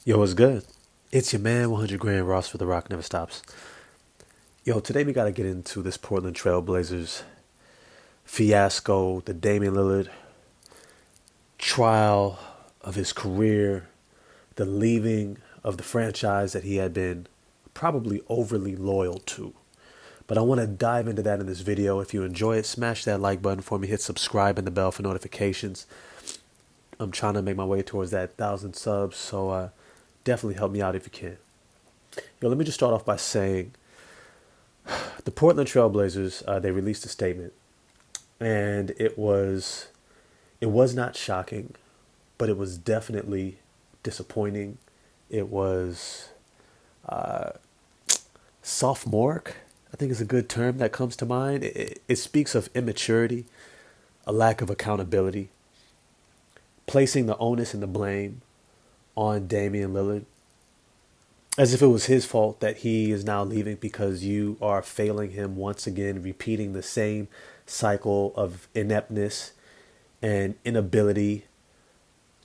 Yo, what's good? It's your man, 100 Grand Ross for The Rock Never Stops. Yo, today we got to get into this Portland Trailblazers fiasco, the Damian Lillard trial of his career, the leaving of the franchise that he had been probably overly loyal to. But I want to dive into that in this video. If you enjoy it, smash that like button for me, hit subscribe and the bell for notifications. I'm trying to make my way towards that 1,000 subs, so definitely help me out if you can. Yo, let me just start off by saying the Portland Trailblazers, they released a statement, and it was not shocking, but it was definitely disappointing. It was sophomoric, I think is a good term that comes to mind. It speaks of immaturity, a lack of accountability, placing the onus and the blame on Damian Lillard, as if it was his fault that he is now leaving because you are failing him once again, repeating the same cycle of ineptness and inability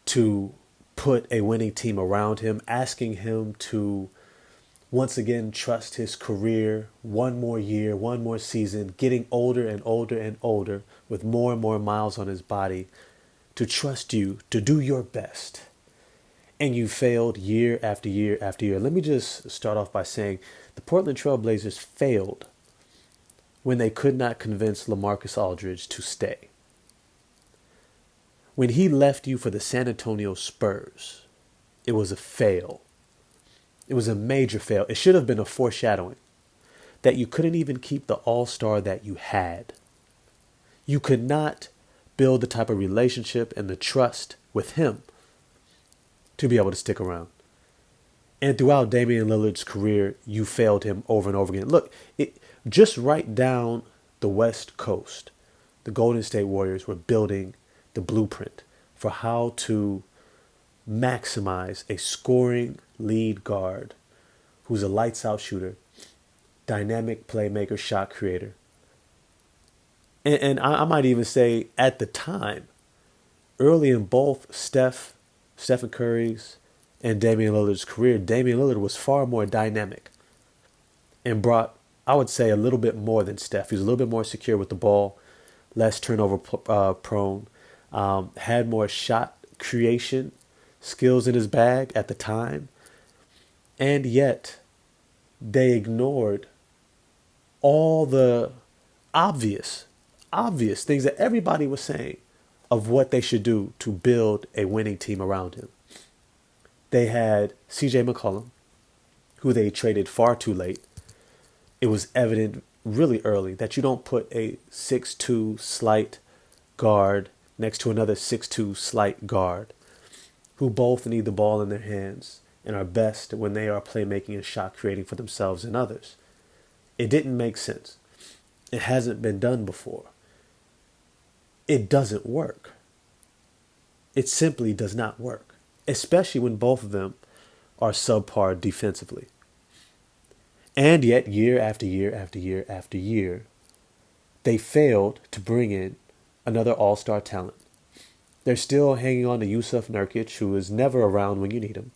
to put a winning team around him, asking him to once again trust his career one more year, one more season, getting older and older and older with more and more miles on his body, to trust you to do your best. And you failed year after year after year. Let me just start off by saying the Portland Trailblazers failed when they could not convince LaMarcus Aldridge to stay. When he left you for the San Antonio Spurs, it was a fail. It was a major fail. It should have been a foreshadowing that you couldn't even keep the all-star that you had. You could not build the type of relationship and the trust with him to be able to stick around. And throughout Damian Lillard's career, you failed him over and over again. Look, just right down the West Coast, the Golden State Warriors were building the blueprint for how to maximize a scoring lead guard who's a lights-out shooter, dynamic playmaker, shot creator. And I might even say at the time, early in both Stephen Curry's and Damian Lillard's career, Damian Lillard was far more dynamic and brought, I would say, a little bit more than Steph. He was a little bit more secure with the ball, less turnover prone, had more shot creation skills in his bag at the time. And yet, they ignored all the obvious things that everybody was saying of what they should do to build a winning team around him. They had CJ McCollum, who they traded far too late. It was evident really early that you don't put a 6'2" slight guard next to another 6'2" slight guard who both need the ball in their hands and are best when they are playmaking and shot creating for themselves and others. It didn't make sense. It hasn't been done before. It doesn't work. It simply does not work, especially when both of them are subpar defensively. And yet, year after year after year after year, they failed to bring in another all-star talent. They're still hanging on to Jusuf Nurkic, who is never around when you need him,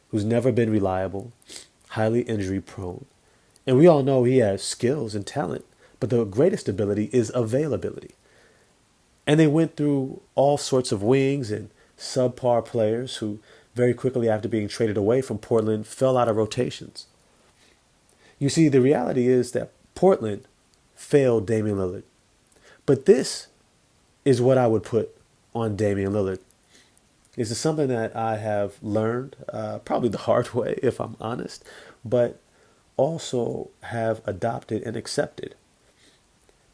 who's never been reliable, highly injury prone. And we all know he has skills and talent, but the greatest ability is availability. And they went through all sorts of wings and subpar players who very quickly after being traded away from Portland fell out of rotations. You see, the reality is that Portland failed Damian Lillard. But this is what I would put on Damian Lillard. This is something that I have learned, probably the hard way if I'm honest, but also have adopted and accepted.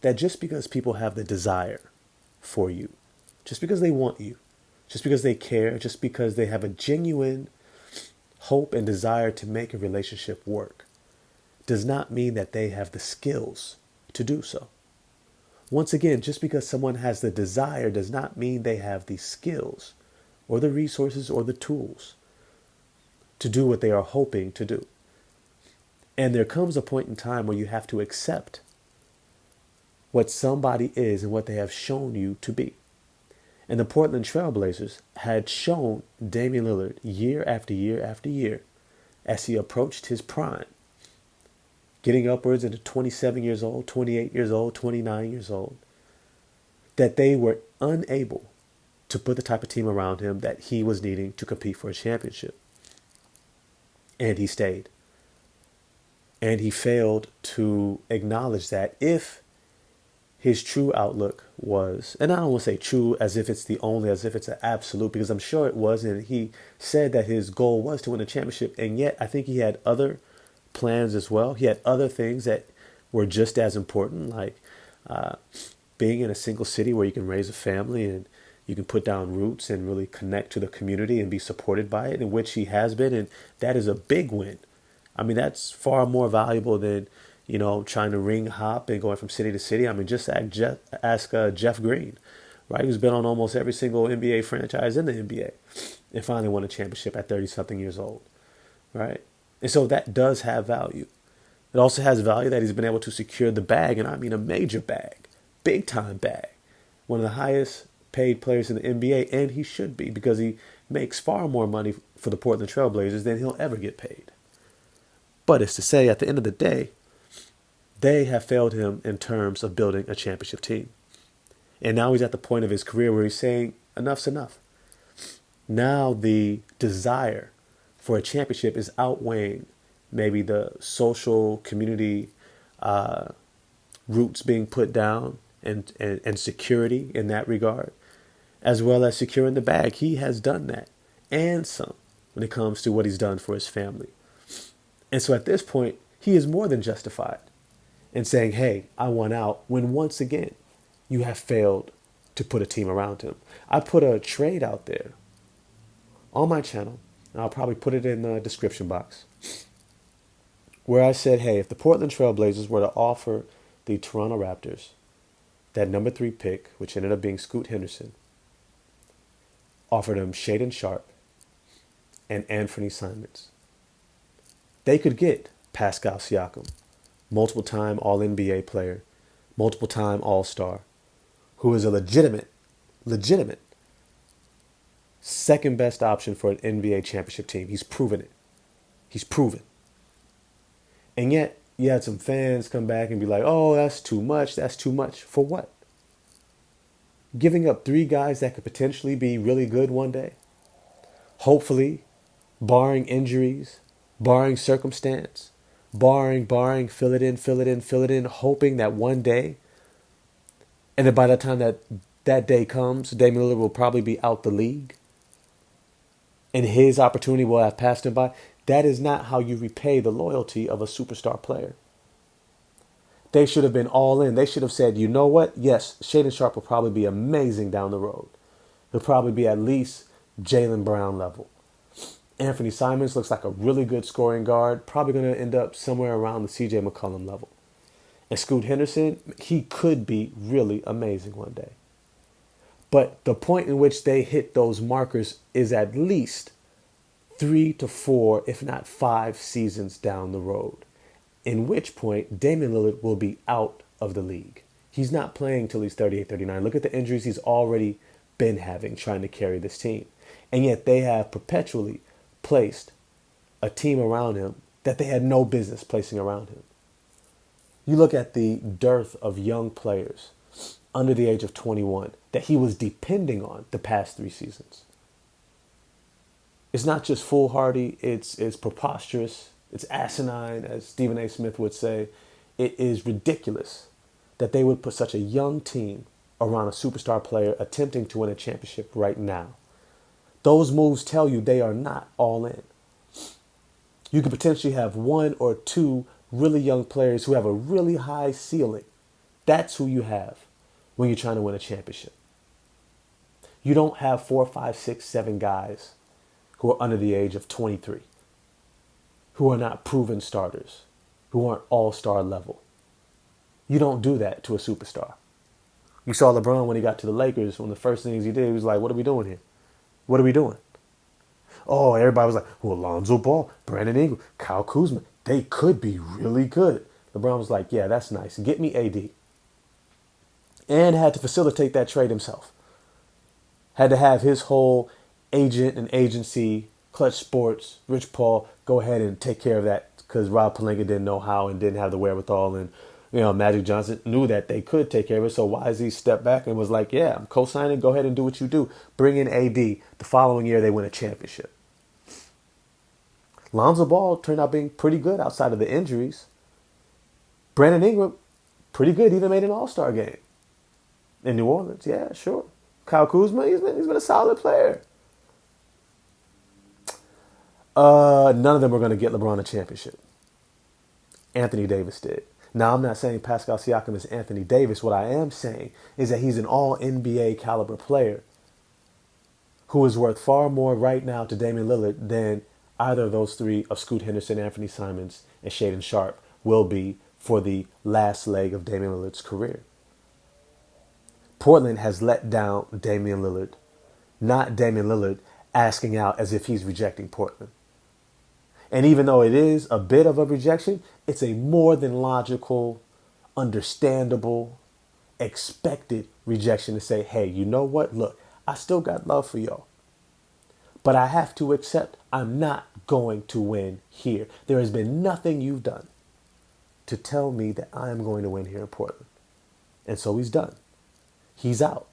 That just because people have the desire for you, just because they want you, just because they care, just because they have a genuine hope and desire to make a relationship work, does not mean that they have the skills to do so. Once again, just because someone has the desire does not mean they have the skills or the resources or the tools to do what they are hoping to do. And there comes a point in time where you have to accept what somebody is and what they have shown you to be. And the Portland Trailblazers had shown Damian Lillard year after year after year as he approached his prime, getting upwards into 27 years old, 28 years old, 29 years old, that they were unable to put the type of team around him that he was needing to compete for a championship. And he stayed. And he failed to acknowledge that if his true outlook was, and I don't want to say true as if it's the only, as if it's an absolute, because I'm sure it was, and he said that his goal was to win a championship, and yet I think he had other plans as well. He had other things that were just as important, like being in a single city where you can raise a family and you can put down roots and really connect to the community and be supported by it, in which he has been, and that is a big win. I mean, that's far more valuable than, trying to ring hop and going from city to city. I mean, just ask Jeff Green, right? Who's been on almost every single NBA franchise in the NBA and finally won a championship at 30-something years old, right? And so that does have value. It also has value that he's been able to secure the bag, and I mean a major bag, big time bag, one of the highest paid players in the NBA, and he should be, because he makes far more money for the Portland Trailblazers than he'll ever get paid. But it's to say, at the end of the day, they have failed him in terms of building a championship team. And now he's at the point of his career where he's saying, enough's enough. Now the desire for a championship is outweighing maybe the social community roots being put down and security in that regard, as well as securing the bag. He has done that and some when it comes to what he's done for his family. And so at this point, he is more than justified in saying, hey, I won out, when once again, you have failed to put a team around him. I put a trade out there on my channel, and I'll probably put it in the description box, where I said, hey, if the Portland Trailblazers were to offer the Toronto Raptors that number 3 pick, which ended up being Scoot Henderson, offered him Shaedon Sharpe and Anthony Simons, they could get Pascal Siakam, multiple-time All-NBA player, multiple-time All-Star, who is a legitimate second-best option for an NBA championship team. He's proven it. He's proven. And yet, you had some fans come back and be like, oh, that's too much. That's too much. For what? Giving up 3 guys that could potentially be really good one day? Hopefully, barring injuries, barring circumstance, barring, fill it in, hoping that one day, and then by the time that day comes, Damian Lillard will probably be out the league, and his opportunity will have passed him by. That is not how you repay the loyalty of a superstar player. They should have been all in. They should have said, you know what? Yes, Shaedon Sharpe will probably be amazing down the road. He'll probably be at least Jaylen Brown level. Anthony Simons looks like a really good scoring guard, probably going to end up somewhere around the CJ McCollum level. And Scoot Henderson, he could be really amazing one day. But the point in which they hit those markers is at least 3 to 4, if not 5 seasons down the road, in which point Damian Lillard will be out of the league. He's not playing till he's 38, 39. Look at the injuries he's already been having trying to carry this team. And yet they have perpetually placed a team around him that they had no business placing around him. You look at the dearth of young players under the age of 21 that he was depending on the past 3 seasons. It's not just foolhardy, it's preposterous, it's asinine, as Stephen A. Smith would say. It is ridiculous that they would put such a young team around a superstar player attempting to win a championship right now. Those moves tell you they are not all in. You could potentially have 1 or 2 really young players who have a really high ceiling. That's who you have when you're trying to win a championship. You don't have 4, 5, 6, 7 guys who are under the age of 23, who are not proven starters, who aren't all-star level. You don't do that to a superstar. You saw LeBron when he got to the Lakers, one of the first things he did, he was like, what are we doing here? What are we doing? Oh, everybody was like, well, Lonzo Ball, Brandon Ingram, Kyle Kuzma, they could be really good. LeBron was like, yeah, that's nice. Get me AD. And had to facilitate that trade himself. Had to have his whole agent and agency, Clutch Sports, Rich Paul, go ahead and take care of that because Rob Pelinka didn't know how and didn't have the wherewithal. And, Magic Johnson knew that they could take care of it. So YZ stepped back and was like, yeah, I'm co-signing. Go ahead and do what you do. Bring in AD. The following year, they win a championship. Lonzo Ball turned out being pretty good outside of the injuries. Brandon Ingram, pretty good. Even made an All-Star game in New Orleans. Yeah, sure. Kyle Kuzma, he's been a solid player. None of them were going to get LeBron a championship. Anthony Davis did. Now, I'm not saying Pascal Siakam is Anthony Davis. What I am saying is that he's an all-NBA caliber player who is worth far more right now to Damian Lillard than either of those three of Scoot Henderson, Anthony Simons, and Shaedon Sharpe will be for the last leg of Damian Lillard's career. Portland has let down Damian Lillard, not Damian Lillard asking out as if he's rejecting Portland. And even though it is a bit of a rejection, it's a more than logical, understandable, expected rejection to say, hey, you know what? Look, I still got love for y'all. But I have to accept I'm not going to win here. There has been nothing you've done to tell me that I'm going to win here in Portland. And so he's done. He's out.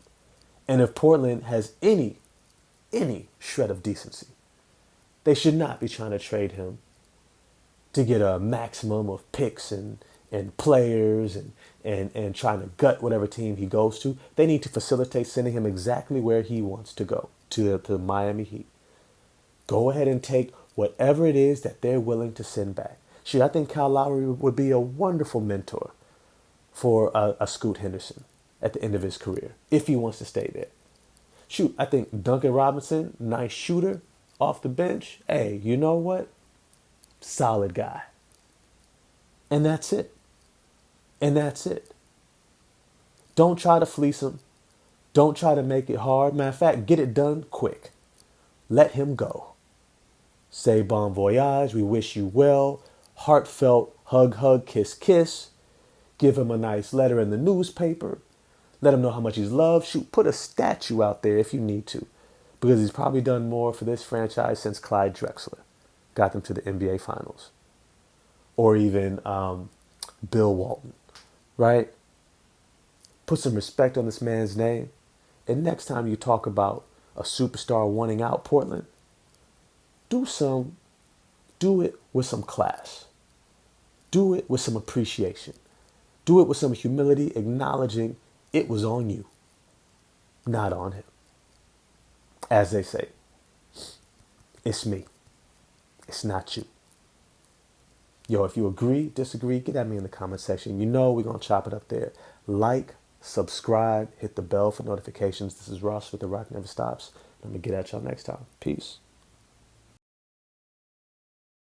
And if Portland has any shred of decency, they should not be trying to trade him to get a maximum of picks and players and trying to gut whatever team he goes to. They need to facilitate sending him exactly where he wants to go, to the Miami Heat. Go ahead and take whatever it is that they're willing to send back. Shoot, I think Kyle Lowry would be a wonderful mentor for a Scoot Henderson at the end of his career, if he wants to stay there. Shoot, I think Duncan Robinson, nice shooter, off the bench. Hey, you know what? Solid guy. And that's it. And that's it. Don't try to fleece him. Don't try to make it hard. Matter of fact, get it done quick. Let him go. Say bon voyage. We wish you well. Heartfelt hug, hug, kiss, kiss. Give him a nice letter in the newspaper. Let him know how much he's loved. Shoot, put a statue out there if you need to. Because he's probably done more for this franchise since Clyde Drexler got them to the NBA Finals. Or even Bill Walton, right? Put some respect on this man's name. And next time you talk about a superstar wanting out Portland, do it with some class. Do it with some appreciation. Do it with some humility, acknowledging it was on you, not on him. As they say, it's me. It's not you. Yo, if you agree, disagree, get at me in the comment section. You know we're going to chop it up there. Like, subscribe, hit the bell for notifications. This is Ross with The Rock Never Stops. I'm going to get at y'all next time. Peace.